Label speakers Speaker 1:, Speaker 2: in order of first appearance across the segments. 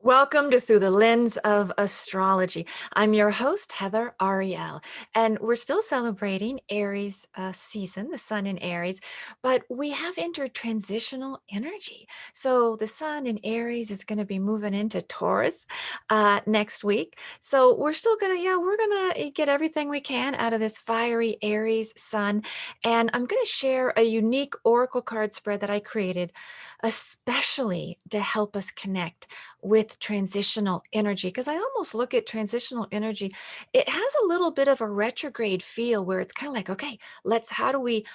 Speaker 1: Welcome to Through the Lens of Astrology. I'm your host, Heather Ariel, and we're still celebrating Aries season, the sun in Aries, but we have entered transitional energy. So the sun in Aries is going to be moving into Taurus next week. So we're still going to, we're going to get everything we can out of this fiery Aries sun. And I'm going to share a unique oracle card spread that I created, especially to help us connect with transitional energy, because I almost look at transitional energy, it has a little bit of a retrograde feel where it's kind of like, okay, how do we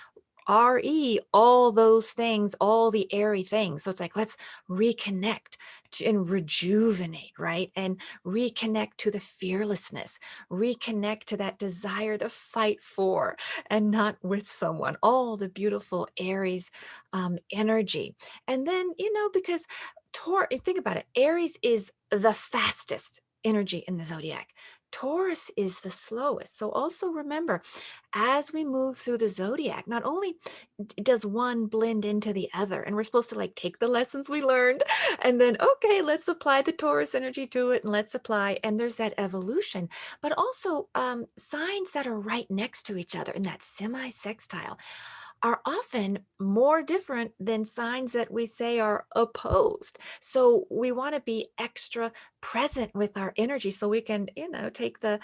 Speaker 1: all those things, all the airy things. So it's like, let's reconnect and rejuvenate, right? And reconnect to the fearlessness, reconnect to that desire to fight for and not with someone, all the beautiful Aries energy. And then, because think about it, Aries is the fastest energy in the zodiac. Taurus is the slowest. So also remember, as we move through the zodiac, not only does one blend into the other, and we're supposed to like take the lessons we learned and then, okay, let's apply the Taurus energy to it and let's apply, and there's that evolution, but also signs that are right next to each other in that semi-sextile are often more different than signs that we say are opposed. So we want to be extra present with our energy so we can, take the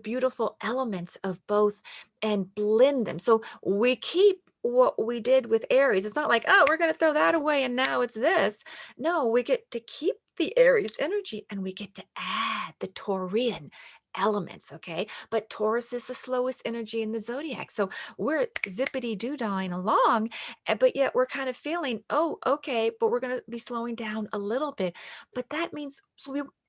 Speaker 1: beautiful elements of both and blend them. So we keep what we did with Aries. It's not like, oh, we're going to throw that away and now it's this. No, we get to keep the Aries energy and we get to add the Taurian elements, okay? But Taurus is the slowest energy in the zodiac. So we're zippity doo-dahing along, but yet we're kind of feeling, oh, okay, but we're going to be slowing down a little bit. But that means,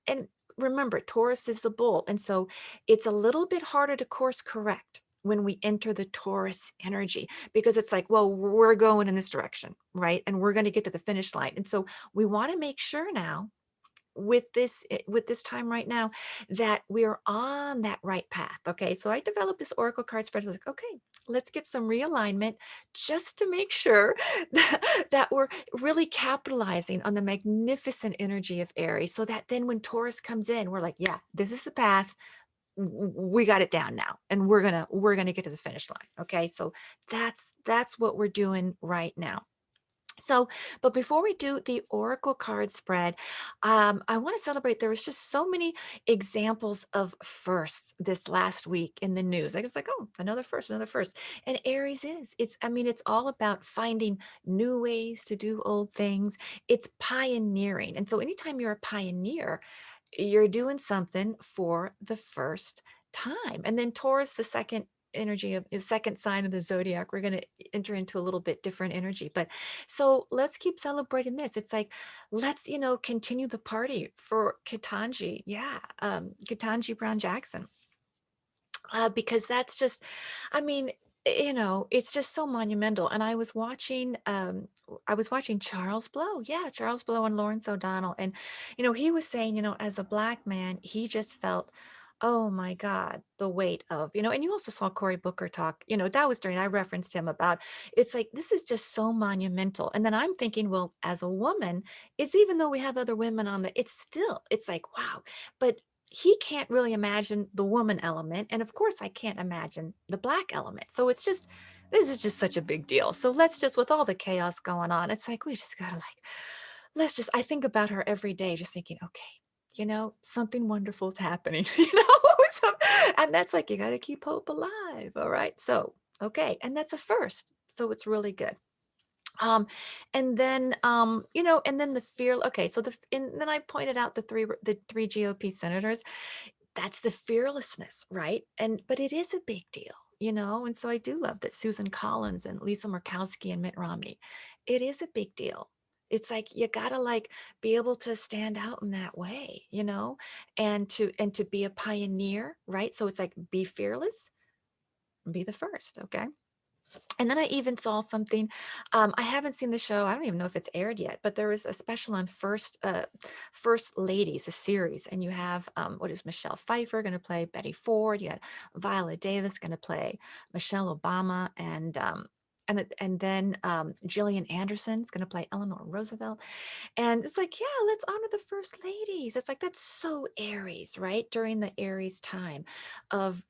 Speaker 1: and remember, Taurus is the bull. And so it's a little bit harder to course correct when we enter the Taurus energy, because it's like, well, we're going in this direction, right? And we're going to get to the finish line. And so we want to make sure now with this time right now that we're on that right path. Okay, so I developed this oracle card spread. I was like, okay, let's get some realignment just to make sure that we're really capitalizing on the magnificent energy of Aries, so that then when Taurus comes in, we're like, yeah, this is the path. We got it down now, and we're gonna get to the finish line. Okay, so that's what we're doing right now. So, but before we do the oracle card spread, I want to celebrate. There was just so many examples of firsts this last week in the news. I was like, oh, another first, another first. And Aries I mean, it's all about finding new ways to do old things. It's pioneering. And so anytime you're a pioneer, you're doing something for the first time. And then Taurus, the second energy of the second sign of the zodiac, we're going to enter into a little bit different energy. But so let's keep celebrating this. It's like, let's, continue the party for Ketanji. Yeah. Ketanji Brown Jackson. Because that's just, I mean, it's just so monumental. And I was watching Charles Blow. Yeah, Charles Blow and Lawrence O'Donnell. And, he was saying, as a Black man, he just felt, oh my God, the weight of, and you also saw Cory Booker talk, that was during, I referenced him about, it's like, this is just so monumental. And then I'm thinking, well, as a woman, it's even though we have other women on it's like, wow. But he can't really imagine the woman element. And of course, I can't imagine the Black element. So this is just such a big deal. So let's just, with all the chaos going on, it's like, we just gotta I think about her every day, just thinking, okay, something wonderful is happening, So- and that's like, you got to keep hope alive. All right. So, okay. And that's a first. So it's really good. Um, and then, and then the fear. Okay, so and then I pointed out the three GOP senators. That's the fearlessness, right? But it is a big deal, And so I do love that Susan Collins and Lisa Murkowski and Mitt Romney. It is a big deal. It's like you gotta be able to stand out in that way, and to be a pioneer, right? So it's like, be fearless, be the first, okay? And then I even saw something. I haven't seen the show. I don't even know if it's aired yet, but there was a special on First Ladies, a series, and you have what is Michelle Pfeiffer going to play Betty Ford? You had Viola Davis going to play Michelle Obama, and and then Gillian Anderson's going to play Eleanor Roosevelt. And it's like, yeah, let's honor the first ladies. It's like, that's so Aries, right? During the Aries time of,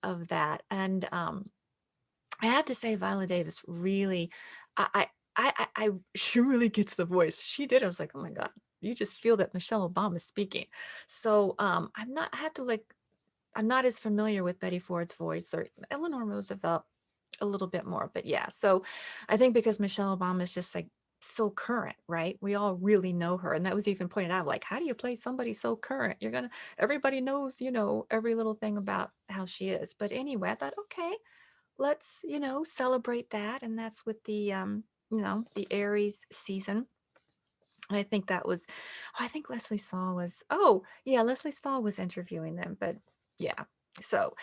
Speaker 1: of that. And I have to say, Viola Davis really, she really gets the voice. She did. I was like, oh my God, you just feel that Michelle Obama is speaking. So I have to like, I'm not as familiar with Betty Ford's voice or Eleanor Roosevelt a little bit more, but yeah. So I think because Michelle Obama is just like so current, right? We all really know her. And that was even pointed out, like, how do you play somebody so current? Everybody knows, every little thing about how she is. But anyway, I thought, okay, let's, celebrate that. And that's with the Aries season. And I think that was, I think Leslie Saul was, oh, yeah, Leslie Saul was interviewing them. But yeah, so,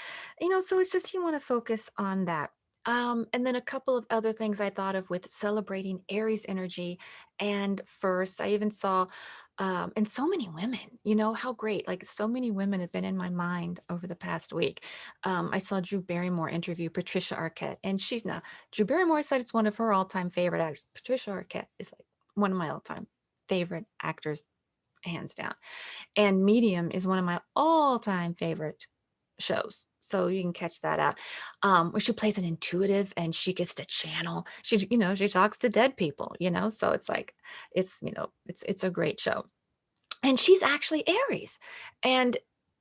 Speaker 1: so it's just you want to focus on that. And then a couple of other things I thought of with celebrating Aries energy. And first, I even saw, and so many women, how great, like so many women have been in my mind over the past week. I saw Drew Barrymore interview Patricia Arquette, and Drew Barrymore said it's one of her all time favorite actors. Patricia Arquette is like one of my all time favorite actors, hands down. And Medium is one of my all-time favorite shows. So you can catch that out. Where she plays an intuitive and she gets to channel. She talks to dead people, so it's like, it's a great show. And she's actually Aries. And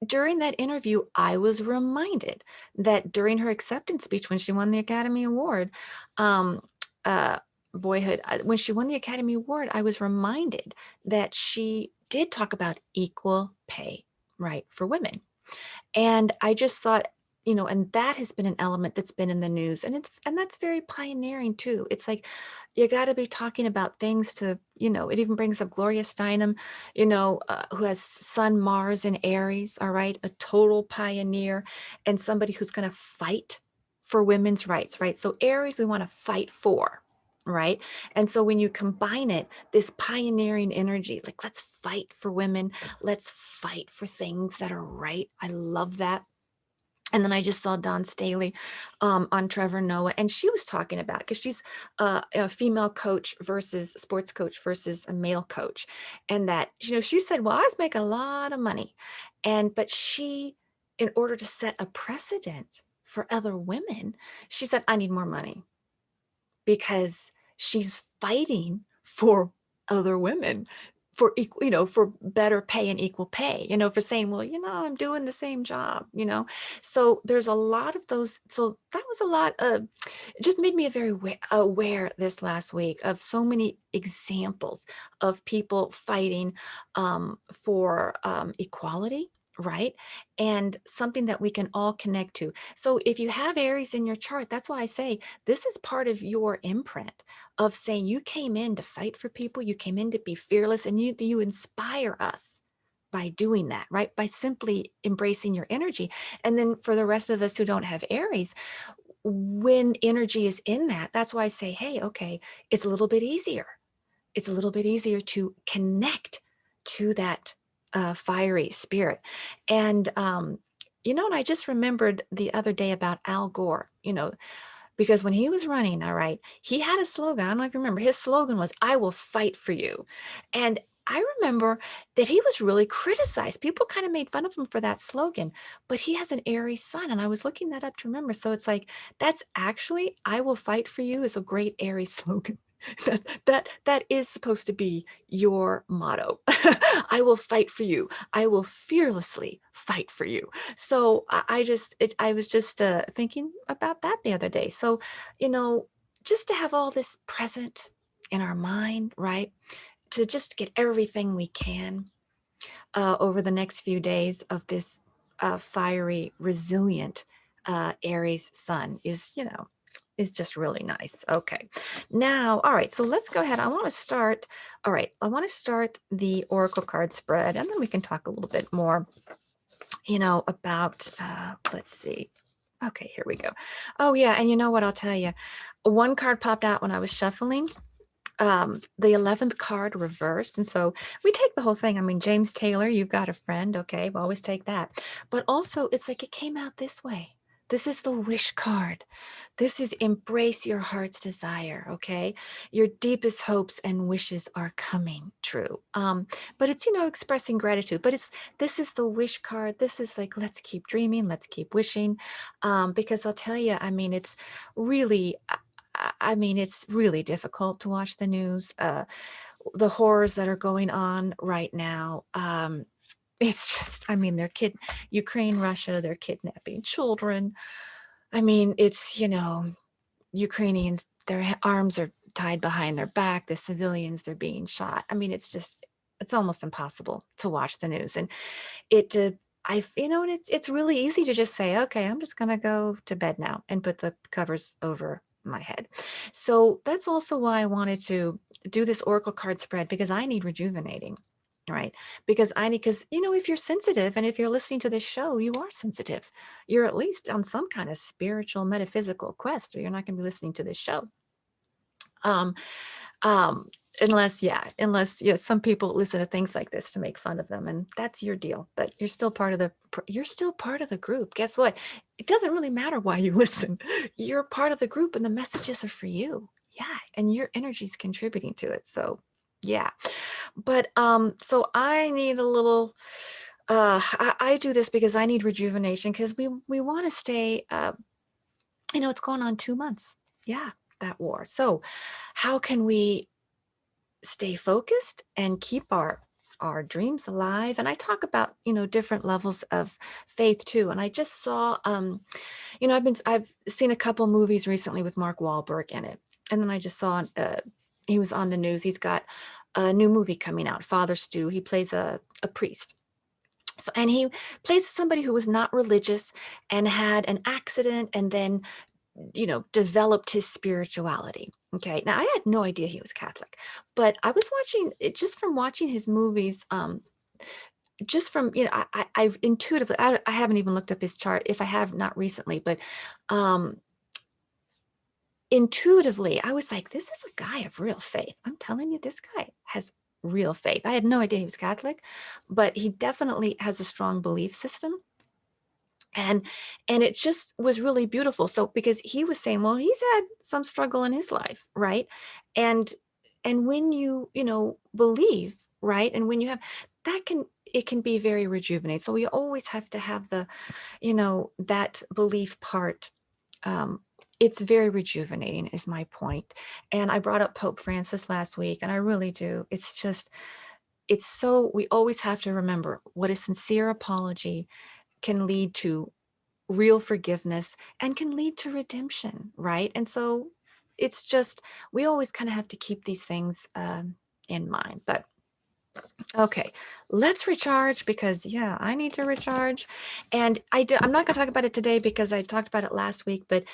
Speaker 1: during that interview, I was reminded that during her acceptance speech when she won the Academy Award, um, uh, Boyhood, when she won the Academy Award, I was reminded that she did talk about equal pay, right, for women. And I just thought, and that has been an element that's been in the news, and that's very pioneering too. It's like you got to be talking about things to, it even brings up Gloria Steinem, who has Sun Mars in Aries, all right, a total pioneer and somebody who's going to fight for women's rights, right? So Aries, we want to fight for, right? And so when you combine it, this pioneering energy, like let's fight for women, let's fight for things that are right. I love that. And then I just saw Dawn Staley on Trevor Noah, and she was talking about, because she's a female coach versus sports coach versus a male coach, and that she said, "Well, I make a lot of money," but she, in order to set a precedent for other women, she said, "I need more money," because she's fighting for other women for equal, for better pay and equal pay, for saying, well, I'm doing the same job, so there's a lot of those. So that was a lot of, it just made me very aware this last week of so many examples of people fighting for equality, right? And something that we can all connect to. So if you have Aries in your chart, that's why I say this is part of your imprint of saying you came in to fight for people, you came in to be fearless, and you inspire us by doing that, right? By simply embracing your energy. And then for the rest of us who don't have Aries, when energy is in that, that's why I say, hey, okay, it's a little bit easier. It's a little bit easier to connect to that fiery spirit. And, and I just remembered the other day about Al Gore, because when he was running, all right, he had a slogan. I don't know if you remember. His slogan was, "I will fight for you." And I remember that he was really criticized. People kind of made fun of him for that slogan, but he has an Aries sun. And I was looking that up to remember. So it's like, that's actually, "I will fight for you" is a great Aries slogan. That is supposed to be your motto. I will fight for you. I will fearlessly fight for you. So I was just thinking about that the other day. So, just to have all this present in our mind, right? To just get everything we can over the next few days of this fiery, resilient Aries sun is just really nice. Okay. Now, all right. So let's go ahead. I want to start. All right. I want to start the Oracle card spread, and then we can talk a little bit more, about, let's see. Okay, here we go. Oh, yeah. And you know what? I'll tell you. One card popped out when I was shuffling. The 11th card reversed. And so we take the whole thing. I mean, James Taylor, you've got a friend. Okay, we always take that. But also, it's like it came out this way. This is the wish card. This is embrace your heart's desire, okay? Your deepest hopes and wishes are coming true. But it's, expressing gratitude. But this is the wish card. This is like, let's keep dreaming, let's keep wishing. Because I'll tell you, I mean, it's really, it's really difficult to watch the news. The horrors that are going on right now. It's just, I mean, Ukraine, Russia, they're kidnapping children. I mean, it's, Ukrainians, their arms are tied behind their back. The civilians, they're being shot. I mean, it's almost impossible to watch the news. And it, and it's really easy to just say, okay, I'm just going to go to bed now and put the covers over my head. So that's also why I wanted to do this oracle card spread, because I need rejuvenating, right? Because if you're sensitive and if you're listening to this show, you are sensitive. You're at least on some kind of spiritual, metaphysical quest, or you're not going to be listening to this show. Um, um, unless some people listen to things like this to make fun of them, and that's your deal. But you're still part of the group. Guess what? It doesn't really matter why you listen. You're part of the group, and the messages are for you. Yeah, and your energy is contributing to it. So, yeah. But so I need a little. I do this because I need rejuvenation, because we want to stay. It's going on 2 months. Yeah, that war. So, how can we stay focused and keep our dreams alive? And I talk about different levels of faith too. And I just saw I've seen a couple movies recently with Mark Wahlberg in it, and then I just saw he was on the news. He's got a new movie coming out, Father Stew. He plays a priest. So, and he plays somebody who was not religious and had an accident, and then developed his spirituality. Okay. Now, I had no idea he was Catholic, but I was watching it just from watching his movies. Just from, I've intuitively, I haven't even looked up his chart, if I have, not recently, but um, intuitively, I was like, this is a guy of real faith. I'm telling you, this guy has real faith. I had no idea he was Catholic, but he definitely has a strong belief system. And it just was really beautiful. So, because he was saying, well, he's had some struggle in his life, right? And and when believe, right, and when you have that, it can be very rejuvenating. So we always have to have that belief part. um it's very rejuvenating, is my point. And I brought up Pope Francis last week, and I really do. We always have to remember what a sincere apology can lead to, real forgiveness, and can lead to redemption, right? And so it's just, we always kind of have to keep these things in mind. But okay, let's recharge, because yeah, I need to recharge. And I'm not going to talk about it today because I talked about it last week, but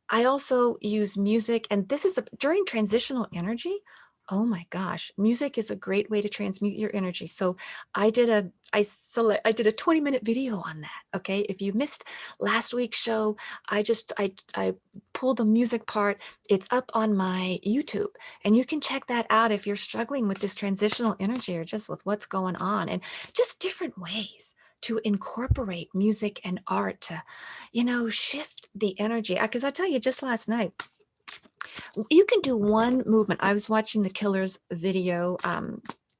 Speaker 1: I also use music, and this is during transitional energy. Oh my gosh, music is a great way to transmute your energy. So I did a 20-minute video on that. Okay. If you missed last week's show, I pulled the music part. It's up on my YouTube, and you can check that out if you're struggling with this transitional energy, or just with what's going on, and just different ways to incorporate music and art to shift the energy. Because I tell you, just last night, you can do one movement. I was watching the Killers video.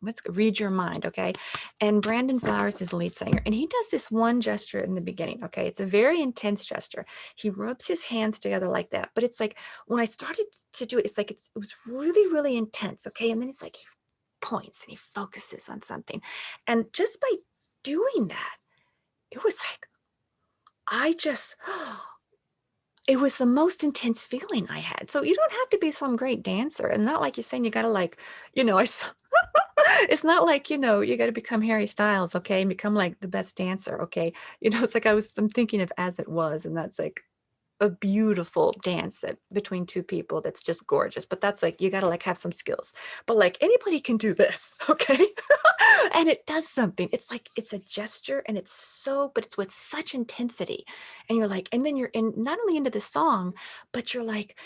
Speaker 1: Let's read your mind, okay? And Brandon Flowers is the lead singer, and he does this one gesture in the beginning, okay? It's a very intense gesture. He rubs his hands together like that, but it's like, when I started to do it, it's like it was really, really intense, okay? And then it's like he points and he focuses on something, and just by doing that, it was like, I just it was the most intense feeling I had. So you don't have to be some great dancer, and not like you're saying you gotta, like, it's not like, you gotta become Harry Styles, okay, and become like the best dancer, okay. It's like I'm thinking of As It Was, and that's like a beautiful dance that between two people, that's just gorgeous. But that's like, you gotta like have some skills. But like, anybody can do this, okay? And it does something. It's like, it's a gesture, and but it's with such intensity. And you're like, and then you're in, not only into the song, but you're like,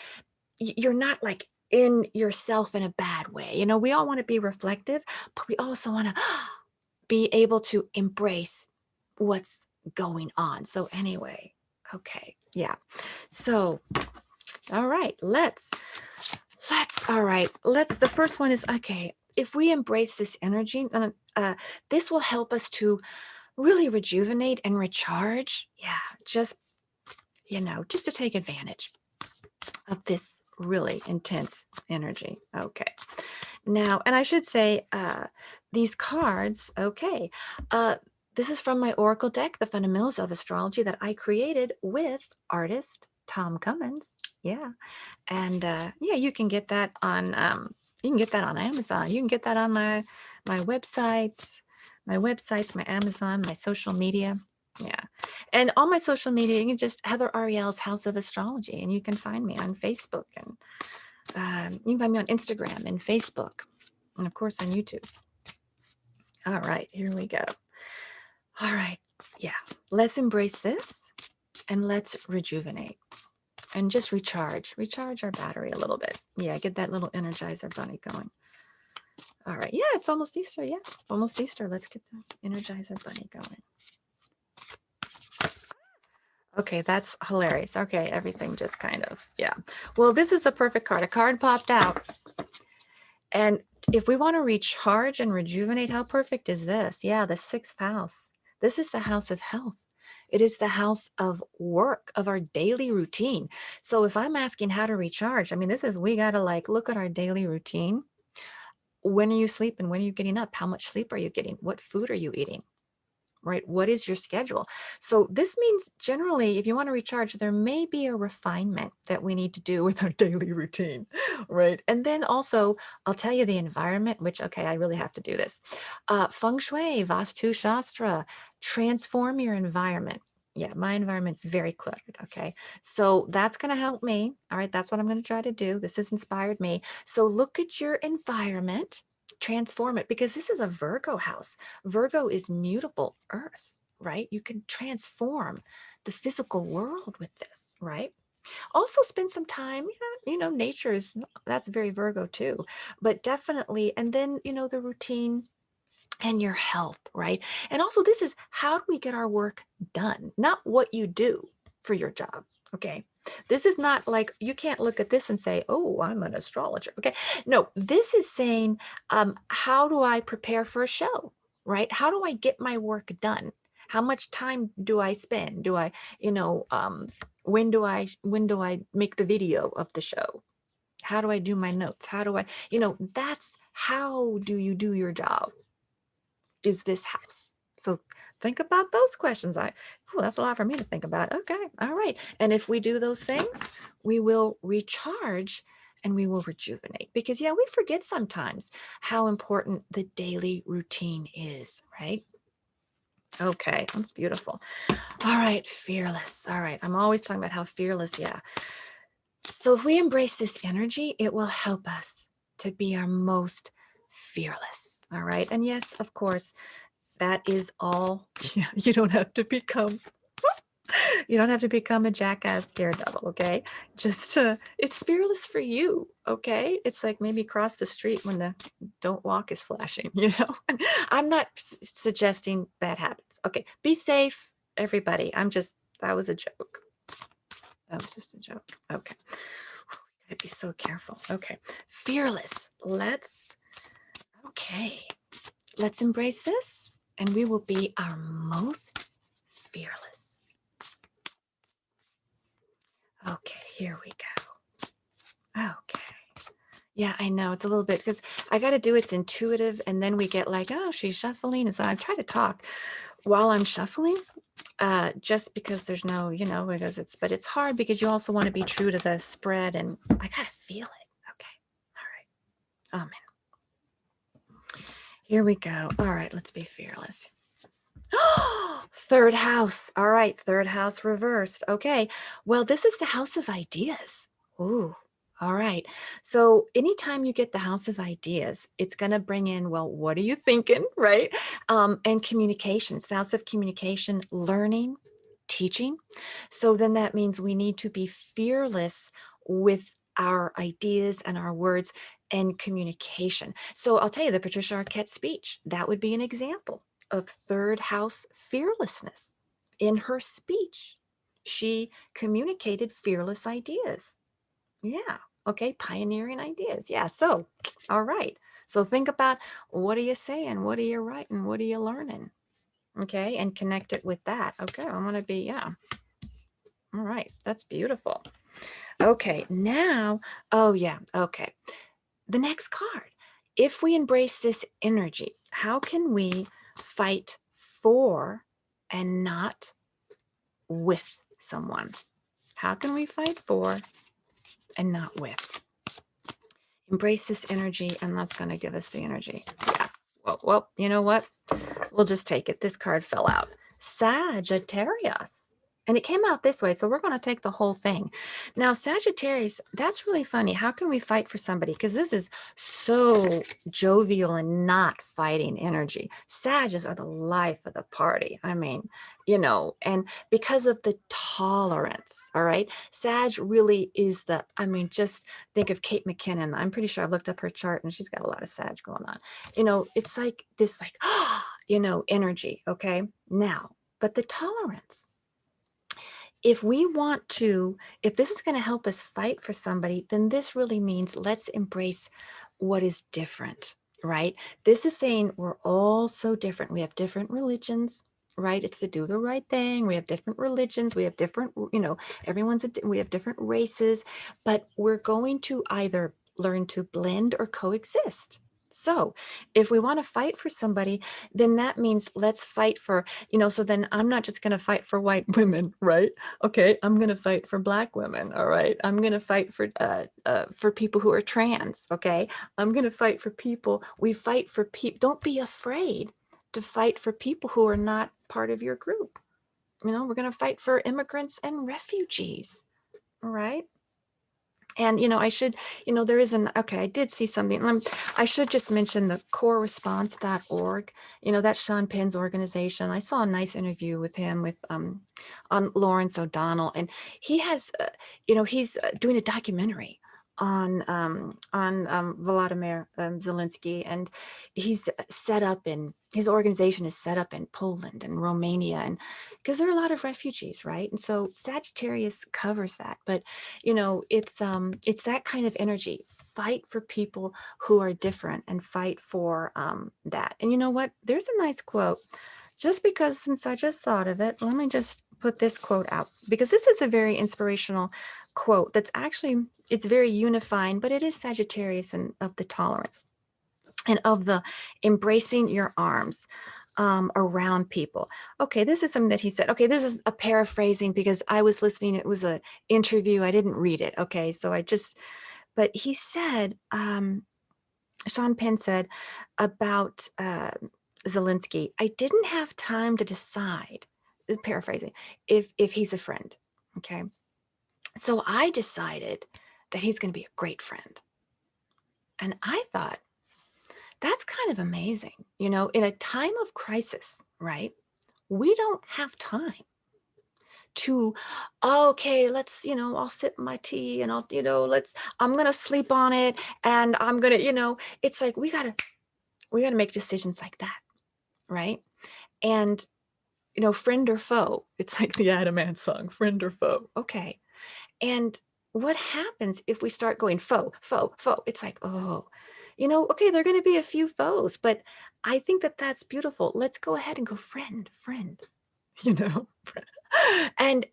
Speaker 1: you're not like in yourself in a bad way. We all want to be reflective, but we also want to be able to embrace what's going on. So anyway, okay. Yeah. So, all right, all right, the first one is, okay, if we embrace this energy, this will help us to really rejuvenate and recharge. Yeah, just, just to take advantage of this really intense energy. Okay. Now, and I should say, these cards, okay, this is from my Oracle deck, The Fundamentals of Astrology, that I created with artist Tom Cummins. Yeah. And yeah, you can get that on Amazon. You can get that on my websites, my Amazon, my social media. Yeah. And on my social media, you can just Heather Ariel's House of Astrology, and you can find me on Facebook, and you can find me on Instagram and Facebook, and of course on YouTube. All right, here we go. All right. Yeah. Let's embrace this and let's rejuvenate and just recharge our battery a little bit. Yeah, get that little Energizer bunny going. All right. Yeah, it's almost Easter. Yeah, almost Easter. Let's get the Energizer bunny going. Okay, that's hilarious. Okay, everything just kind of, yeah. Well, this is a perfect card. A card popped out. And if we want to recharge and rejuvenate, how perfect is this? Yeah, the sixth house. This is the house of health. It is the house of work, of our daily routine. So if I'm asking how to recharge, I mean, we got to like look at our daily routine. When are you sleeping? When are you getting up? How much sleep are you getting? What food are you eating? Right? What is your schedule? So this means generally, if you want to recharge, there may be a refinement that we need to do with our daily routine, right? And then also, I'll tell you the environment, which, okay, I really have to do this. Feng Shui, Vastu Shastra, transform your environment. Yeah, my environment's very cluttered. Okay. So that's going to help me. All right. That's what I'm going to try to do. This has inspired me. So look at your environment, transform it, because this is a Virgo house. Virgo is mutable earth, right? You can transform the physical world with this, right? Also spend some time, nature is, that's very Virgo too, but definitely, and then, the routine and your health, right? And also, this is how do we get our work done, not what you do for your job. Okay. This is not like you can't look at this and say, oh, I'm an astrologer. Okay. No, this is saying, how do I prepare for a show, right? How do I get my work done? How much time do I spend? Do I, when do I make the video of the show? How do I do my notes? How do I, that's how do you do your job? Is this house? So think about those questions. That's a lot for me to think about. Okay. All right. And if we do those things, we will recharge and we will rejuvenate, because yeah, we forget sometimes how important the daily routine is, right? Okay. That's beautiful. All right. Fearless. All right. I'm always talking about how fearless. Yeah. So if we embrace this energy, it will help us to be our most fearless. All right. And yes, of course, that is all. Yeah, you don't have to become a jackass daredevil, okay? Just it's fearless for you, okay? It's like maybe cross the street when the don't walk is flashing, I'm not suggesting bad habits. Okay, be safe, everybody. That was a joke. That was just a joke. Okay. Gotta be so careful. Okay. Fearless. Okay. Let's embrace this and we will be our most fearless. Okay, here we go. Okay. Yeah, I know it's a little bit because I got to do it's intuitive, and then we get like, oh, she's shuffling. And so I try to talk while I'm shuffling, just because there's no, but it's hard because you also want to be true to the spread, and I got to feel it. Okay. All right. Oh, man. Here we go. All right, let's be fearless. Third house. All right, third house reversed. Okay. Well, this is the house of ideas. Ooh. All right. So anytime you get the house of ideas, it's going to bring in, well, what are you thinking? Right. And communication. It's the house of communication, learning, teaching. So then that means we need to be fearless with our ideas and our words and communication. So I'll tell you, the Patricia Arquette speech, that would be an example of third house fearlessness in her speech. She communicated fearless ideas. Yeah. Okay. Pioneering ideas. Yeah. So, all right. So think about, what are you saying? What are you writing? What are you learning? Okay. And connect it with that. Okay. I'm going to be, yeah. All right. That's beautiful. Okay. Now, oh, yeah. Okay. The next card. If we embrace this energy, how can we fight for and not with someone? How can we fight for and not with? Embrace this energy, and that's going to give us the energy. Yeah. Well, you know what? We'll just take it. This card fell out. Sagittarius. And it came out this way, so we're going to take the whole thing. Now, Sagittarius, that's really funny. How can we fight for somebody? Because this is so jovial and not fighting energy. Sages are the life of the party. I mean, and because of the tolerance, all right? Sag really is just think of Kate McKinnon. I'm pretty sure I've looked up her chart, and she's got a lot of Sag going on. It's like this, like, energy. Okay. Now, but the tolerance, if this is going to help us fight for somebody, then this really means let's embrace what is different, right? This is saying we're all so different. We have different religions, right? It's the do the right thing. We have different religions. We have different, we have different races, but we're going to either learn to blend or coexist. So if we want to fight for somebody, then that means let's fight for, so then I'm not just going to fight for white women, right? Okay, I'm going to fight for Black women. All right, I'm going to fight for people who are trans. Okay, I'm going to fight for people. We fight for people. Don't be afraid to fight for people who are not part of your group. We're going to fight for immigrants and refugees. All right. And, there is I did see something. I should just mention the coreresponse.org. That's Sean Penn's organization. I saw a nice interview with him on Lawrence O'Donnell. And he has, he's doing a documentary on Volodymyr Zelensky. And his organization is set up in Poland and Romania. And because there are a lot of refugees, right? And so Sagittarius covers that. But it's that kind of energy. Fight for people who are different and fight for that. And you know what? There's a nice quote. Just because, since I just thought of it, let me just put this quote out, because this is a very inspirational quote that's actually, it's very unifying, but it is Sagittarius and of the tolerance and of the embracing your arms around people. Okay, this is something that he said. Okay, this is a paraphrasing because I was listening. It was an interview. I didn't read it. Okay, so but he said, Sean Penn said about Zelensky, I didn't have time to decide, paraphrasing, if he's a friend. Okay, so I decided that he's going to be a great friend. And I thought, that's kind of amazing. In a time of crisis, right? We don't have time to, okay, let's, I'll sip my tea and I'm going to sleep on it. And I'm going to, it's like, we got to make decisions like that. Right. And, friend or foe, it's like the Adam Ant song, friend or foe. Okay. And what happens if we start going foe, foe, foe? It's like, oh, okay, there are going to be a few foes, but I think that that's beautiful. Let's go ahead and go friend, friend, and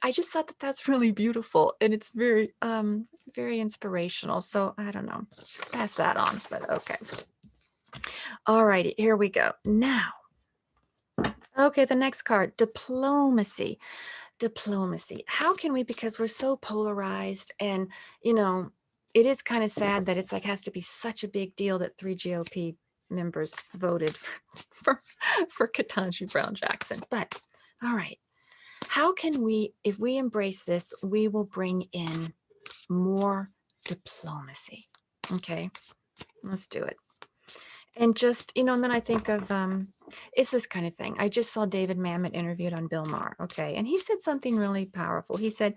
Speaker 1: I just thought that that's really beautiful, and it's very, very inspirational. So I don't know, pass that on, but okay. All righty, here we go. Now, okay, the next card, diplomacy. Diplomacy. How can we, because we're so polarized, and it is kind of sad that it's like has to be such a big deal that 3 GOP members voted for Ketanji Brown Jackson. But all right, how can we, if we embrace this, we will bring in more diplomacy. Okay, let's do it. And just, and then I think of, it's this kind of thing. I just saw David Mamet interviewed on Bill Maher. Okay. And he said something really powerful. He said,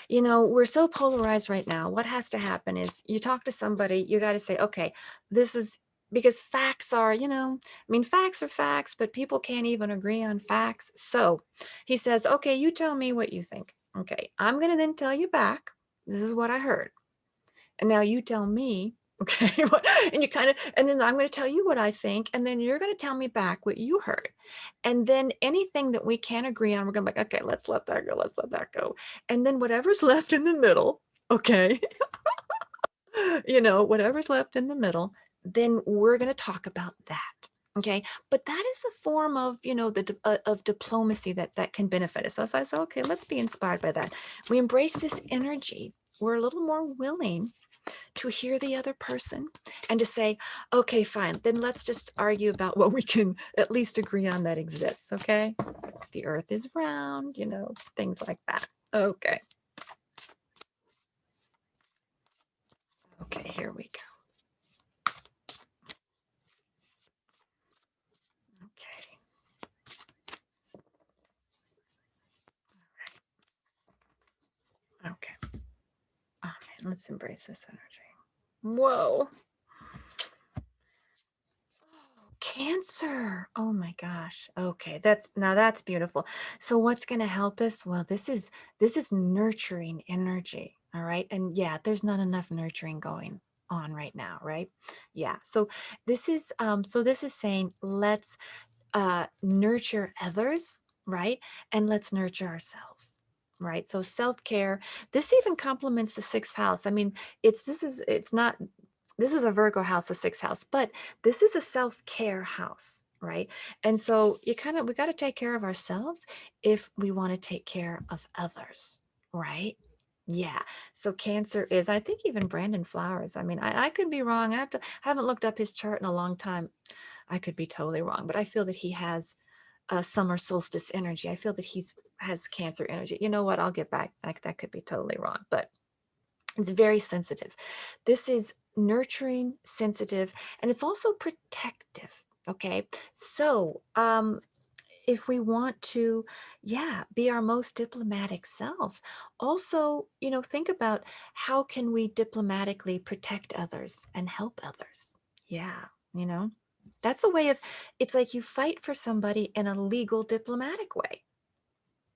Speaker 1: we're so polarized right now. What has to happen is you talk to somebody, you got to say, okay, this is because facts are, I mean, facts are facts, but people can't even agree on facts. So he says, okay, you tell me what you think. Okay, I'm going to then tell you back. This is what I heard. And now you tell me, okay, and you kind of, and then I'm going to tell you what I think, and then you're going to tell me back what you heard. And then anything that we can't agree on, we're going to be like, okay, let's let that go, let's let that go. And then whatever's left in the middle, okay, whatever's left in the middle, then we're going to talk about that. Okay, but that is a form of, of diplomacy that can benefit us. So I said, okay, let's be inspired by that. We embrace this energy. We're a little more willing to hear the other person and to say, okay, fine, then let's just argue about what we can at least agree on that exists. Okay, the earth is round, things like that. Okay. Okay, here we go. Okay. Okay. Oh man, let's embrace this energy. Whoa. Cancer. Oh my gosh. Okay, that's beautiful. So what's going to help us? Well, this is nurturing energy, all right? And yeah, there's not enough nurturing going on right now, right? Yeah. So this is saying let's nurture others, right? And let's nurture ourselves. Right. So self-care, this even complements the sixth house. I mean, it's not, this is a Virgo house, the sixth house, but this is a self-care house, right? And so we got to take care of ourselves if we want to take care of others, right? Yeah. So Cancer is, I think even Brandon Flowers. I mean, I could be wrong. I haven't looked up his chart in a long time. I could be totally wrong, but I feel that he has summer solstice energy. I feel that he's has Cancer energy. You know what? I'll get back. That could be totally wrong, but it's very sensitive. This is nurturing, sensitive, and it's also protective. Okay. So, if we want to, yeah, be our most diplomatic selves, also, think about how can we diplomatically protect others and help others. Yeah. You know, that's a way of, it's like you fight for somebody in a legal, diplomatic way.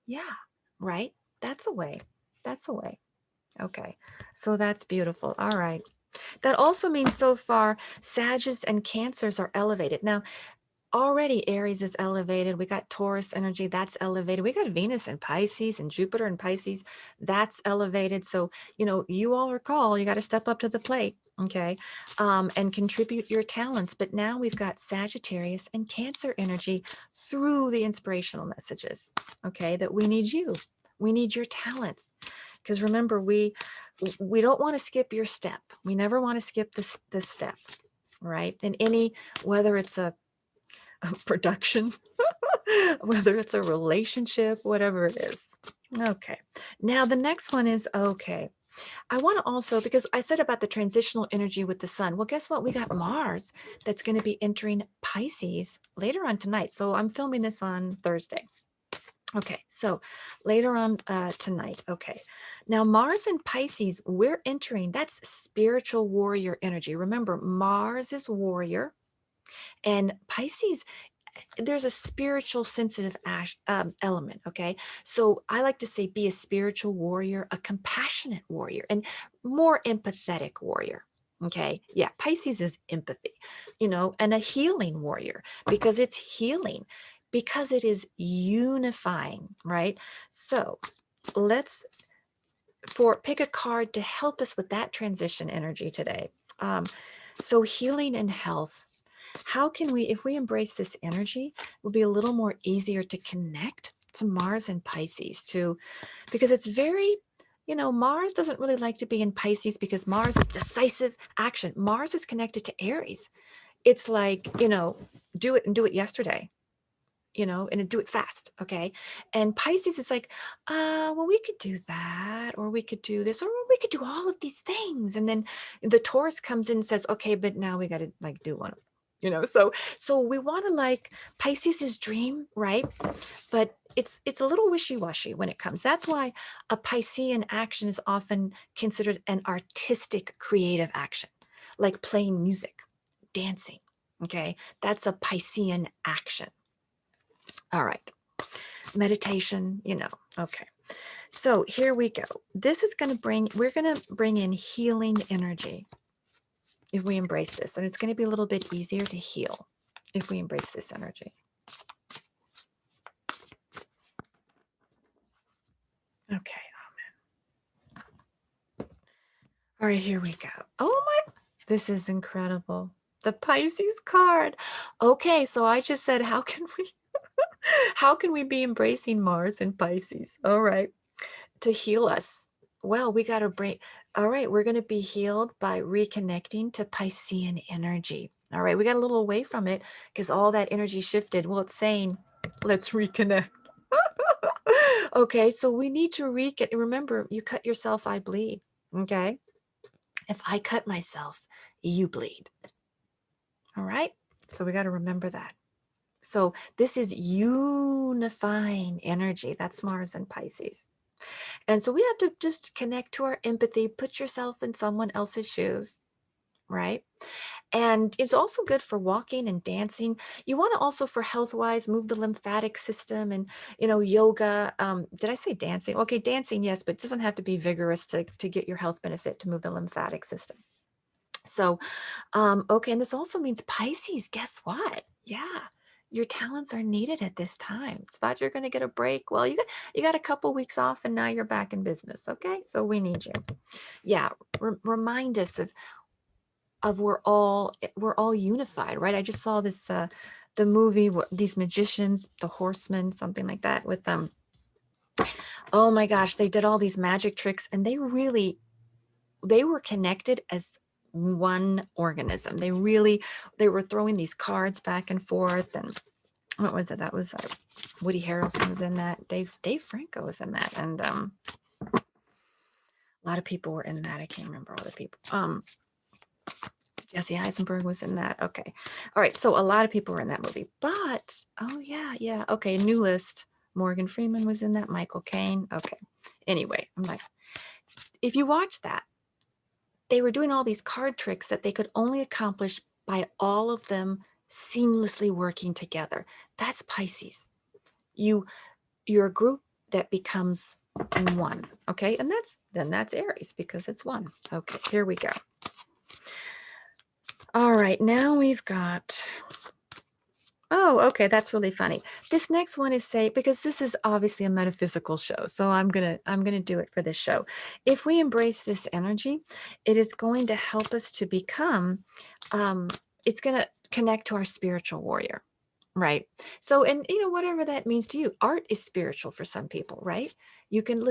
Speaker 1: Yeah. Right. That's a way. That's a way. Okay, so that's beautiful. All right. That also means so far, Sagittarius and Cancers are elevated. Now, already Aries is elevated. We got Taurus energy, that's elevated. We got Venus and Pisces and Jupiter and Pisces, that's elevated. So, you all are called, you got to step up to the plate. Okay. And contribute your talents. But now we've got Sagittarius and Cancer energy through the inspirational messages. Okay. That we need you. We need your talents. Because remember, we don't want to skip your step. We never want to skip this step, right? In any, whether it's a production, whether it's a relationship, whatever it is. Okay. Now the next one is, okay, I want to also, because I said about the transitional energy with the sun. Well, guess what? We got Mars that's going to be entering Pisces later on tonight. So I'm filming this on Thursday. Okay, so later on tonight. Okay, now Mars and Pisces, we're entering, that's spiritual warrior energy. Remember, Mars is warrior, and Pisces, there's a spiritual sensitive element. Okay, so I like to say be a spiritual warrior, a compassionate warrior, and more empathetic warrior. Okay, yeah, Pisces is empathy, and a healing warrior, because it's healing, because it is unifying, right? So let's pick a card to help us with that transition energy today. So healing and health, how can we, if we embrace this energy, it will be a little more easier to connect to Mars and Pisces too, because it's very, Mars doesn't really like to be in Pisces because Mars is decisive action. Mars is connected to Aries. It's like, do it and do it yesterday, and do it fast. Okay. And Pisces is like, well, we could do that, or we could do this, or we could do all of these things. And then the Taurus comes in and says, okay, but now we got to like do one of them. So we want to, like, Pisces is dream, right? But it's a little wishy-washy when it comes. That's why a Piscean action is often considered an artistic creative action, like playing music, dancing, Okay, that's a Piscean action. All right, meditation, okay. So here we go. We're going to bring in healing energy if we embrace this. And it's going to be a little bit easier to heal if we embrace this energy. Okay. All right, here we go. Oh my, this is incredible. The Pisces card. Okay, so I just said, how can we be embracing Mars in Pisces? All right, to heal us. Well, we got to bring, all right, we're going to be healed by reconnecting to Piscean energy. All right, we got a little away from it because all that energy shifted. Well, it's saying, let's reconnect. Okay, so we need to remember, you cut yourself, I bleed. Okay. If I cut myself, you bleed. All right. So we got to remember that. So this is unifying energy. That's Mars and Pisces. And so we have to just connect to our empathy, put yourself in someone else's shoes, right? And it's also good for walking and dancing. You want to also, for health wise, move the lymphatic system and, yoga. Did I say dancing? Okay, dancing, yes, but it doesn't have to be vigorous to get your health benefit to move the lymphatic system. So, okay, and this also means Pisces, guess what? Yeah, your talents are needed at this time. It's not you're going to get a break. Well, you got a couple weeks off and now you're back in business. Okay, so we need you. Yeah, remind us of we're all unified, right? I just saw this the movie, these magicians, the horsemen, something like that, with them. Oh my gosh, they did all these magic tricks, and they were connected as one organism. They were throwing these cards back and forth. And what was it? That was Woody Harrelson was in that. Dave Franco was in that, and a lot of people were in that. I can't remember all the people. Jesse Eisenberg was in that. Okay. All right. So a lot of people were in that movie. But, oh, yeah. Okay. New list. Morgan Freeman was in that. Michael Caine. Okay. Anyway, I'm like, if you watch that, they were doing all these card tricks that they could only accomplish by all of them seamlessly working together. That's Pisces. You're a group that becomes one. Okay. And that's Aries because it's one. Okay. Here we go. All right, now we've got, oh, okay, that's really funny. This next one is because this is obviously a metaphysical show, so I'm gonna do it for this show. If we embrace this energy, it is going to help us to become, it's gonna connect to our spiritual warrior, right? So, and whatever that means to you, art is spiritual for some people, right? You can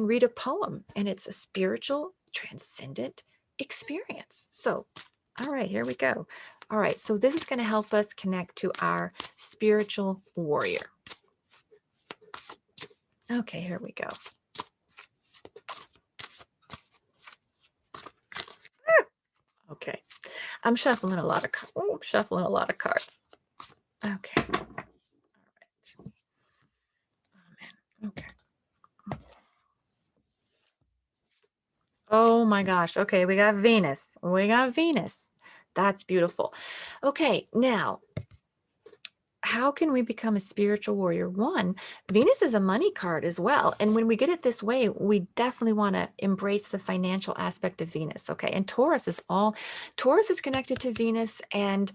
Speaker 1: read a poem, and it's a spiritual, transcendent experience. So, all right, here we go. All right, so this is going to help us connect to our spiritual warrior. Okay, here we go. Okay, I'm shuffling a lot of cards. Okay. All right. Oh man. Okay. Oh my gosh. Okay, we got Venus. That's beautiful. Okay, now how can we become a spiritual warrior? One, Venus is a money card as well. And when we get it this way, we definitely want to embrace the financial aspect of Venus. Okay. And Taurus is connected to Venus, and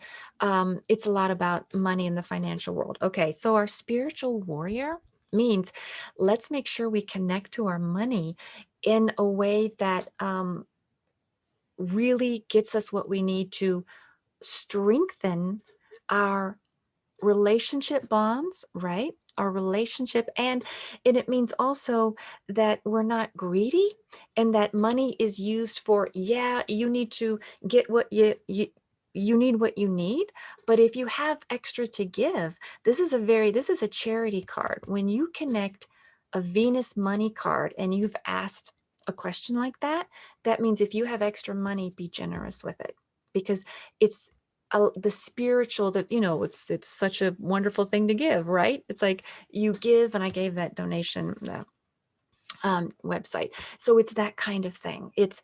Speaker 1: it's a lot about money in the financial world. Okay. So our spiritual warrior means let's make sure we connect to our money in a way that really gets us what we need to strengthen our relationship bonds, right? Our relationship. And it means also that we're not greedy, and that money is used for, you need to get what you need what you need. But if you have extra to give, this is a charity card. When you connect a Venus money card and you've asked a question like that, that means if you have extra money, be generous with it, because it's the spiritual, that it's such a wonderful thing to give, right? It's like you give, and I gave that donation website. So it's that kind of thing. It's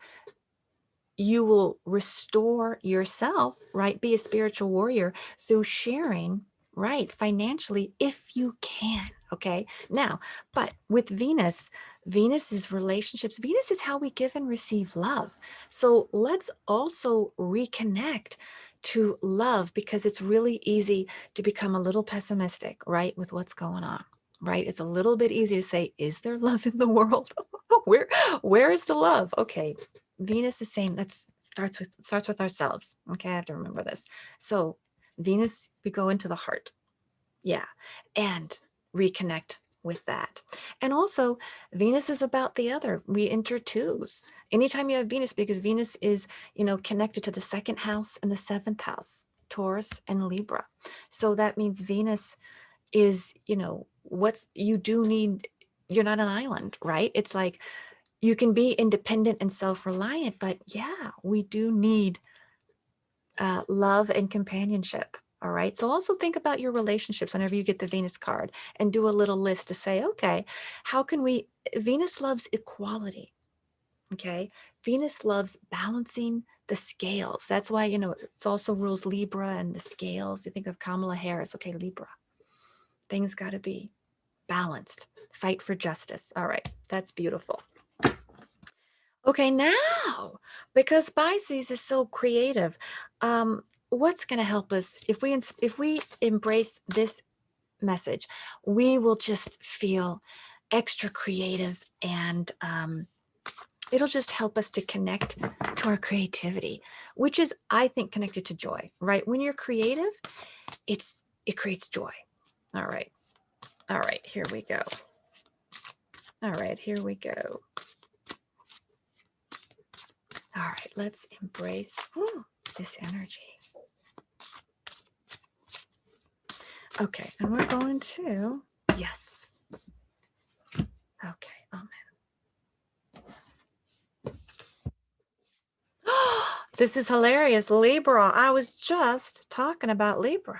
Speaker 1: you will restore yourself, right? Be a spiritual warrior through sharing, right? Financially, if you can. Okay. Now, but with Venus, Venus is relationships. Venus is how we give and receive love. So let's also reconnect to love, because it's really easy to become a little pessimistic, right? With what's going on, right? It's a little bit easy to say, is there love in the world? where, where is the love? Okay. Venus is saying that starts with ourselves. Okay, I have to remember this. So Venus, we go into the heart. Yeah. And reconnect with that. And also Venus is about the other. We enter twos. Anytime you have Venus, because Venus is, connected to the second house and the seventh house, Taurus and Libra. So that means Venus is, you do need, you're not an island, right? It's like, you can be independent and self-reliant, but yeah, we do need love and companionship. All right. So also think about your relationships whenever you get the Venus card, and do a little list to say, okay, how can Venus loves equality. Okay. Venus loves balancing the scales. That's why, it's also rules Libra and the scales. You think of Kamala Harris. Okay. Libra. Things got to be balanced. Fight for justice. All right. That's beautiful. Okay, now, because Pisces is so creative, what's going to help us if we embrace this message? We will just feel extra creative, and it'll just help us to connect to our creativity, which is, I think, connected to joy. Right? When you're creative, it creates joy. All right, here we go. All right, here we go. All right, let's embrace this energy. Okay, and we're going to, yes. Okay, amen. This is hilarious. Libra. I was just talking about Libra.